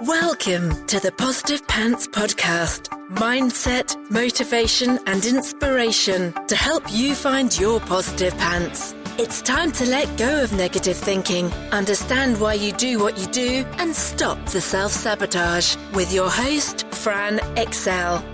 Welcome to the Positive Pants Podcast. Mindset, motivation and inspiration to help you find your positive pants. It's time to let go of negative thinking, understand why you do what you do and stop the self-sabotage with your host, Fran Excel.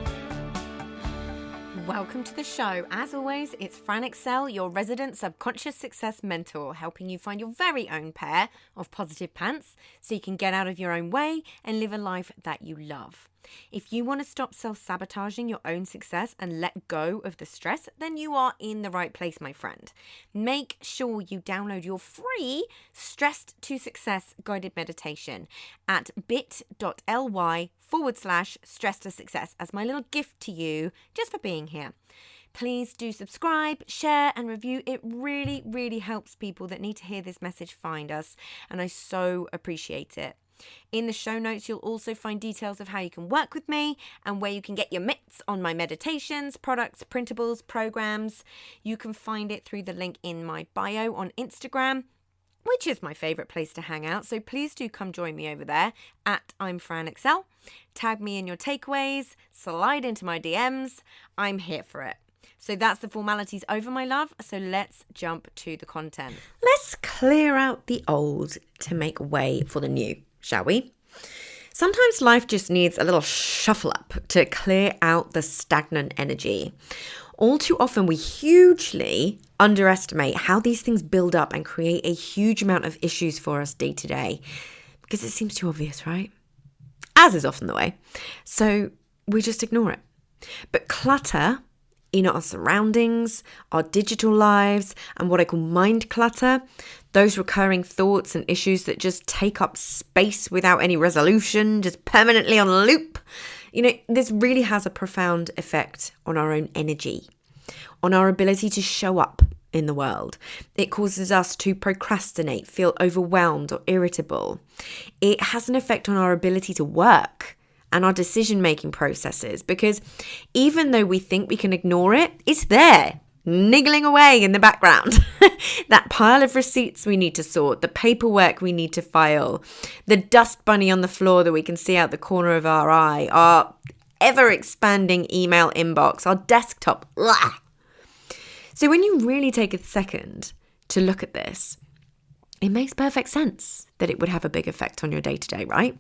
Welcome to the show. As always, it's Fran Excel, your resident subconscious success mentor, helping you find your very own pair of positive pants so you can get out of your own way and live a life that you love. If you want to stop self-sabotaging your own success and let go of the stress, then you are in the right place, my friend. Make sure you download your free Stressed to Success guided meditation at bit.ly/stress to success as my little gift to you just for being here. Please do subscribe, share and review. It really, really helps people that need to hear this message find us, and I so appreciate it. In the show notes, you'll also find details of how you can work with me and where you can get your mitts on my meditations, products, printables, programs. You can find it through the link in my bio on Instagram, which is my favorite place to hang out. So please do come join me over there at I'm Fran Excel. Tag me in your takeaways, slide into my DMs. I'm here for it. So that's the formalities over, my love. So let's jump to the content. Let's clear out the old to make way for the new, shall we? Sometimes life just needs a little shuffle up to clear out the stagnant energy. All too often we hugely underestimate how these things build up and create a huge amount of issues for us day to day because it seems too obvious, right? As is often the way. So we just ignore it. But clutter in our surroundings, our digital lives, and what I call mind clutter, those recurring thoughts and issues that just take up space without any resolution, just permanently on a loop. This really has a profound effect on our own energy, on our ability to show up in the world. It causes us to procrastinate, feel overwhelmed or irritable. It has an effect on our ability to work and our decision-making processes, because even though we think we can ignore it, it's there, niggling away in the background. That pile of receipts we need to sort, the paperwork we need to file, the dust bunny on the floor that we can see out the corner of our eye, our ever-expanding email inbox, our desktop. Blah. So when you really take a second to look at this, it makes perfect sense that it would have a big effect on your day-to-day, right?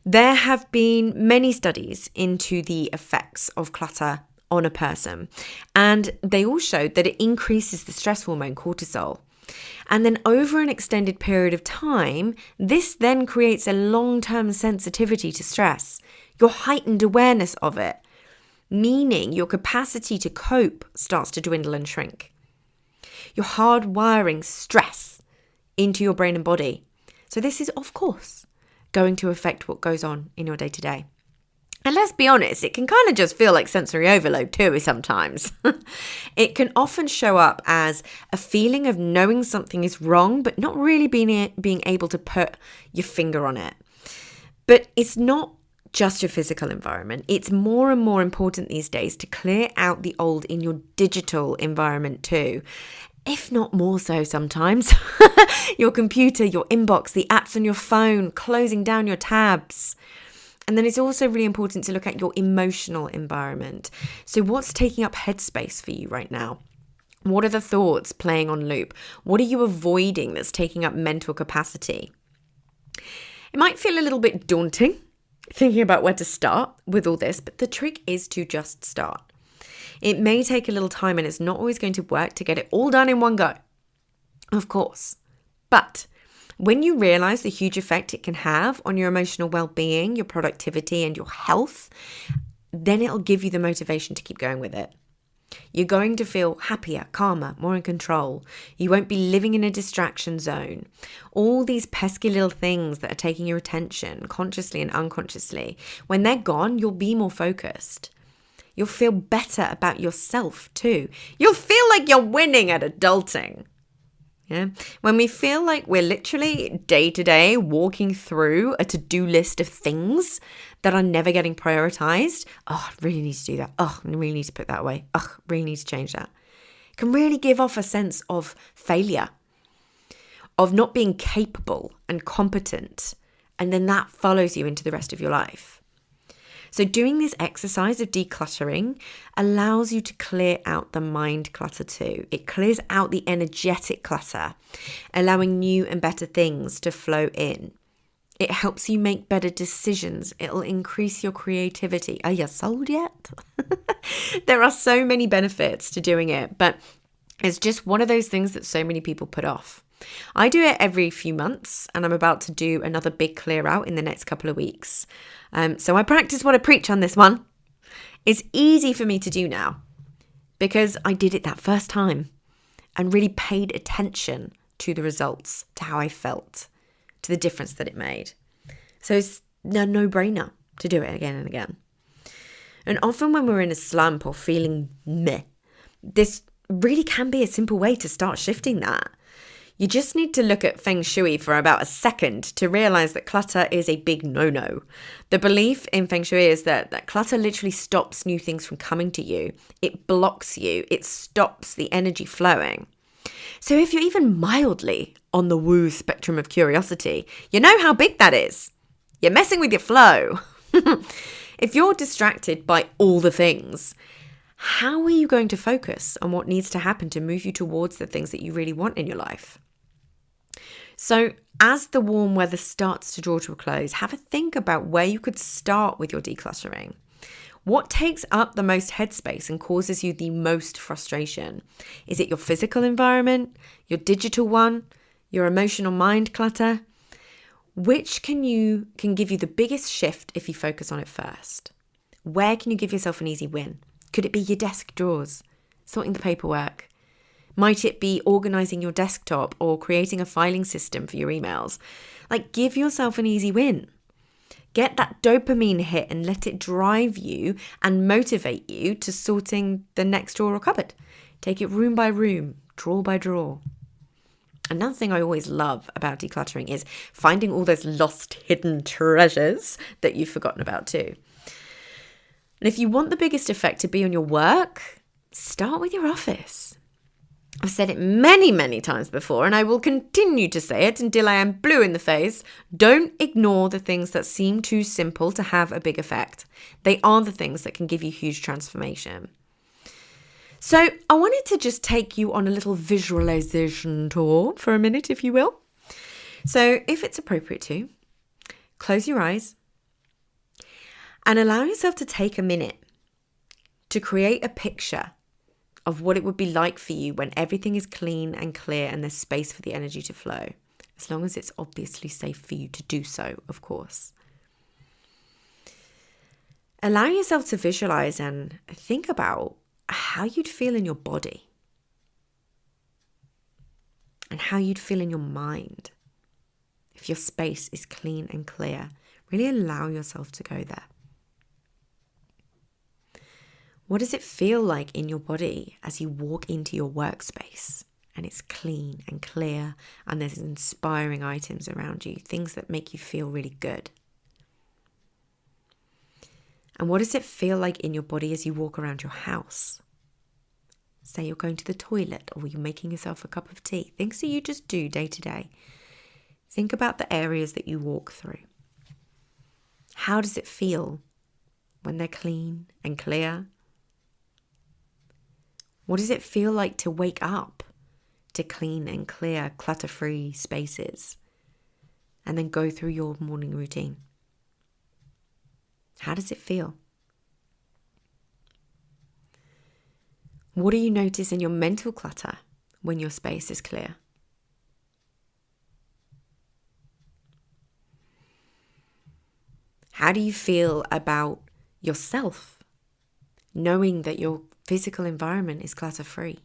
There have been many studies into the effects of clutter on a person, and they all showed that it increases the stress hormone cortisol. And then over an extended period of time, this then creates a long-term sensitivity to stress, your heightened awareness of it, meaning your capacity to cope starts to dwindle and shrink. You're hardwiring stress into your brain and body. So this is, of course, going to affect what goes on in your day-to-day. And let's be honest, it can kind of just feel like sensory overload too sometimes. It can often show up as a feeling of knowing something is wrong, but not really being able to put your finger on it. But it's not just your physical environment. It's more and more important these days to clear out the old in your digital environment too. If not more so sometimes. Your computer, your inbox, the apps on your phone, closing down your tabs. And then it's also really important to look at your emotional environment. So what's taking up headspace for you right now? What are the thoughts playing on loop? What are you avoiding that's taking up mental capacity? It might feel a little bit daunting thinking about where to start with all this, but the trick is to just start. It may take a little time and it's not always going to work to get it all done in one go, of course. But when you realize the huge effect it can have on your emotional well-being, your productivity and your health, then it'll give you the motivation to keep going with it. You're going to feel happier, calmer, more in control. You won't be living in a distraction zone. All these pesky little things that are taking your attention consciously and unconsciously, when they're gone, you'll be more focused. You'll feel better about yourself too. You'll feel like you're winning at adulting. Yeah. When we feel like we're literally day to day walking through a to-do list of things that are never getting prioritized. Oh, I really need to do that. Oh, I really need to put that away. Oh, I really need to change that. It can really give off a sense of failure, of not being capable and competent And then that follows you into the rest of your life. So doing this exercise of decluttering allows you to clear out the mind clutter too. It clears out the energetic clutter, allowing new and better things to flow in. It helps you make better decisions. It'll increase your creativity. Are you sold yet? There are so many benefits to doing it, but it's just one of those things that so many people put off. I do it every few months, and I'm about to do another big clear out in the next couple of weeks. So I practice what I preach on this one. It's easy for me to do now because I did it that first time and really paid attention to the results, to how I felt, to the difference that it made. So it's a no-brainer to do it again and again. And often when we're in a slump or feeling meh, this really can be a simple way to start shifting that. You just need to look at Feng Shui for about a second to realize that clutter is a big no-no. The belief in Feng Shui is that clutter literally stops new things from coming to you. It blocks you. It stops the energy flowing. So if you're even mildly on the woo spectrum of curiosity, you know how big that is. You're messing with your flow. If you're distracted by all the things, how are you going to focus on what needs to happen to move you towards the things that you really want in your life? So as the warm weather starts to draw to a close, have a think about where you could start with your decluttering. What takes up the most headspace and causes you the most frustration? Is it your physical environment, your digital one, your emotional mind clutter? Which can give you the biggest shift if you focus on it first? Where can you give yourself an easy win? Could it be your desk drawers, sorting the paperwork? Might it be organizing your desktop or creating a filing system for your emails? Give yourself an easy win. Get that dopamine hit and let it drive you and motivate you to sorting the next drawer or cupboard. Take it room by room, drawer by drawer. Another thing I always love about decluttering is finding all those lost hidden treasures that you've forgotten about too. And if you want the biggest effect to be on your work, start with your office. I've said it many, many times before, and I will continue to say it until I am blue in the face. Don't ignore the things that seem too simple to have a big effect. They are the things that can give you huge transformation. So I wanted to just take you on a little visualization tour for a minute, if you will. So if it's appropriate to, close your eyes and allow yourself to take a minute to create a picture of what it would be like for you when everything is clean and clear and there's space for the energy to flow, as long as it's obviously safe for you to do so, of course. Allow yourself to visualize and think about how you'd feel in your body and how you'd feel in your mind if your space is clean and clear. Really allow yourself to go there. What does it feel like in your body as you walk into your workspace and it's clean and clear and there's inspiring items around you, things that make you feel really good? And what does it feel like in your body as you walk around your house? Say you're going to the toilet or you're making yourself a cup of tea, things that you just do day to day. Think about the areas that you walk through. How does it feel when they're clean and clear? What does it feel like to wake up to clean and clear, clutter-free spaces and then go through your morning routine? How does it feel? What do you notice in your mental clutter when your space is clear? How do you feel about yourself, knowing that your physical environment is clutter-free?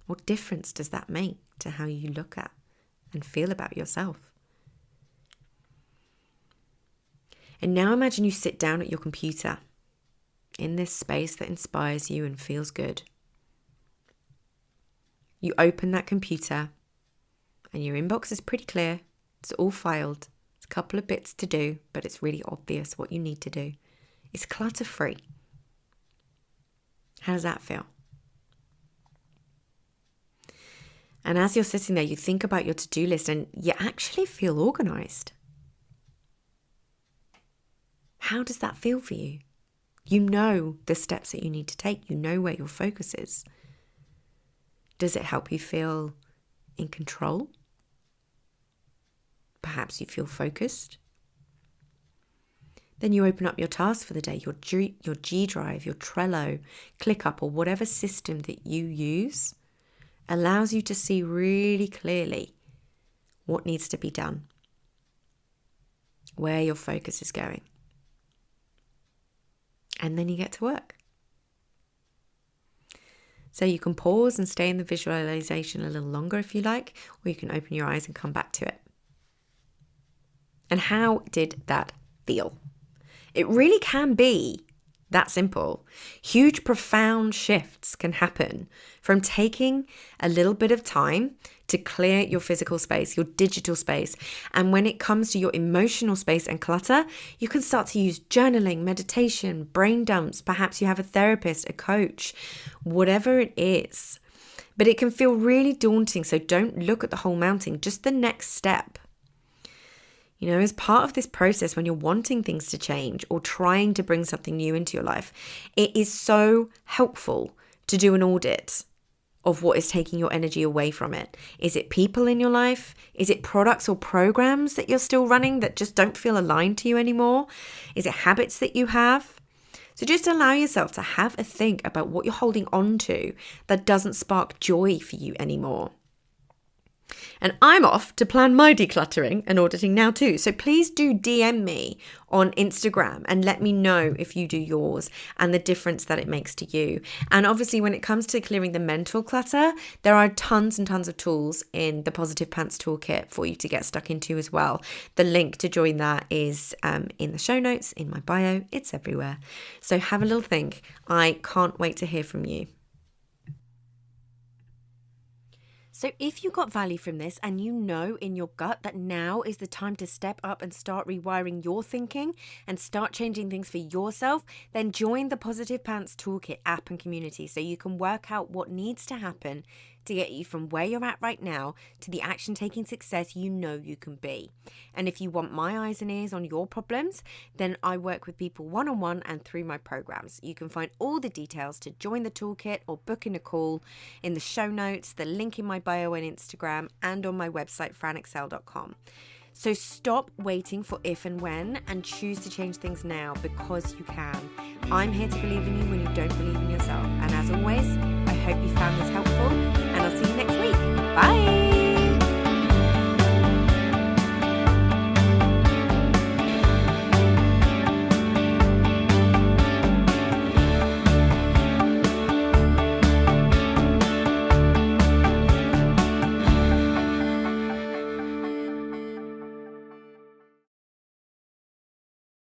What difference does that make to how you look at and feel about yourself? And now imagine you sit down at your computer in this space that inspires you and feels good. You open that computer and your inbox is pretty clear. It's all filed. It's a couple of bits to do, but it's really obvious what you need to do. It's clutter-free. How does that feel? And as you're sitting there, you think about your to-do list and you actually feel organized. How does that feel for you? You know the steps that you need to take. You know where your focus is. Does it help you feel in control? Perhaps you feel focused. Then you open up your tasks for the day, your G Drive, your Trello, ClickUp, or whatever system that you use allows you to see really clearly what needs to be done, where your focus is going. And then you get to work. So you can pause and stay in the visualization a little longer if you like, or you can open your eyes and come back to it. And how did that feel? It really can be that simple. Huge, profound shifts can happen from taking a little bit of time to clear your physical space, your digital space. And when it comes to your emotional space and clutter, you can start to use journaling, meditation, brain dumps. Perhaps you have a therapist, a coach, whatever it is. But it can feel really daunting. So don't look at the whole mountain, just the next step. You know, as part of this process, when you're wanting things to change or trying to bring something new into your life, it is so helpful to do an audit of what is taking your energy away from it. Is it people in your life? Is it products or programs that you're still running that just don't feel aligned to you anymore? Is it habits that you have? So just allow yourself to have a think about what you're holding on to that doesn't spark joy for you anymore. And I'm off to plan my decluttering and auditing now too. So please do DM me on Instagram and let me know if you do yours and the difference that it makes to you. And obviously when it comes to clearing the mental clutter, there are tons and tons of tools in the Positive Pants Toolkit for you to get stuck into as well. The link to join that is in the show notes, in my bio. It's everywhere. So have a little think. I can't wait to hear from you. So if you got value from this and you know in your gut that now is the time to step up and start rewiring your thinking and start changing things for yourself, then join the Positive Pants Toolkit app and community so you can work out what needs to happen to get you from where you're at right now to the action-taking success you know you can be. And if you want my eyes and ears on your problems, then I work with people one-on-one and through my programs. You can find all the details to join the toolkit or book in a call in the show notes, the link in my bio on Instagram, and on my website, franexcel.com. So stop waiting for if and when and choose to change things now because you can. I'm here to believe in you when you don't believe in yourself. And as always, I hope you found this helpful and I'll see you next week. Bye!